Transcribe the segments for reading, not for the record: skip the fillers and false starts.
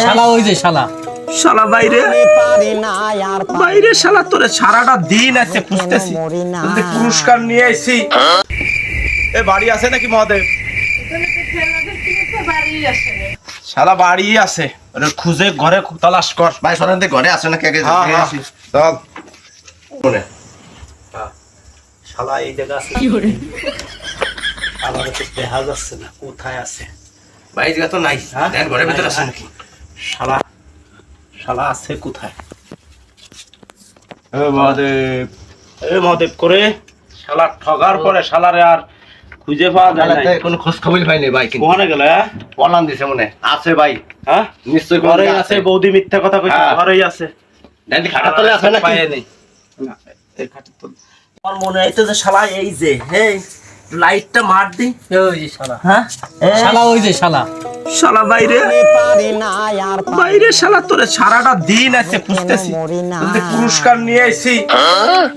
শালা ওই যে শালা শালা বাইরে বাইরে শালা তোরে সারাটা দিন আছে খুঁজতেছি যদি পুরস্কার নিয়ে এসেছি। এ বাড়ি আছে নাকি মহাদেব? শালা বাড়ি আছে, ওরে খুঁজে ঘরে তালাশ কর। ভাই শোনেন তো ঘরে আছে নাকি আগে চল মনে শালা এই জায়গা আছে আমার তো দেখা যাচ্ছে না কোথায় আছে। ভাই জায়গা তো নাই, দেন ঘরের ভিতরে আছে নাকি? শালা শালা আছে কোথায়? এ মহাদেব করে শালা ঠগার পরে শালারে আর খুঁজে পাওয়া যায় না। কোনো খোঁজ খবর পাইনি ভাই, কিন্তু কোনে গেল? পলান দিছে মনে আছে ভাই। হ্যাঁ নিশ্চয়ই ঘরেই আছে, বৌদি মিথ্যা কথা কইছে, ঘরেই আছে। দেন খাটা তলে আছে নাকি? পাইনি না এই খাটের তলে। আমার মনে হইতো যে শালা এই যে এই লাইটটা মার দি। ওই যে শালা হ্যাঁ শালা ওই যে শালা শালা বাইরে বাইরে শালা তোরে সারাটা দিন আছে খুঁজতেছি যদি পুরস্কার নিয়ে এসেছি।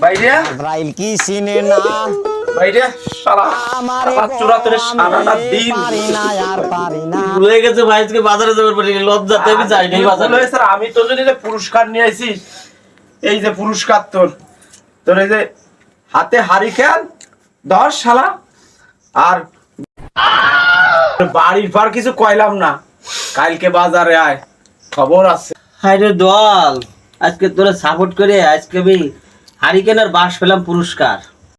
বাইরে ব্রাইল কি সিনে না বাইরে শালা চোরা তোরে সারাটা দিন ভুলে গেছে ভাই, আজকে বাজারে যাবার পরে লজ্জাতে আমি যাই নাই বাজারে। বলে স্যার আমি তোর জন্য যে পুরস্কার নিয়ে আইছি, এই যে পুরস্কার তোর তোর এই যে হাতে হাড়ি খেয়াল ধর শালা। আর বাড়ির পর কিছু কইলাম না, কালকে বাজারে আয়, খবর আছে। হাইরে দল, আজকে তোরা সাপোর্ট করে আজকে আমি হারিকেন আর বাস পেলাম পুরস্কার।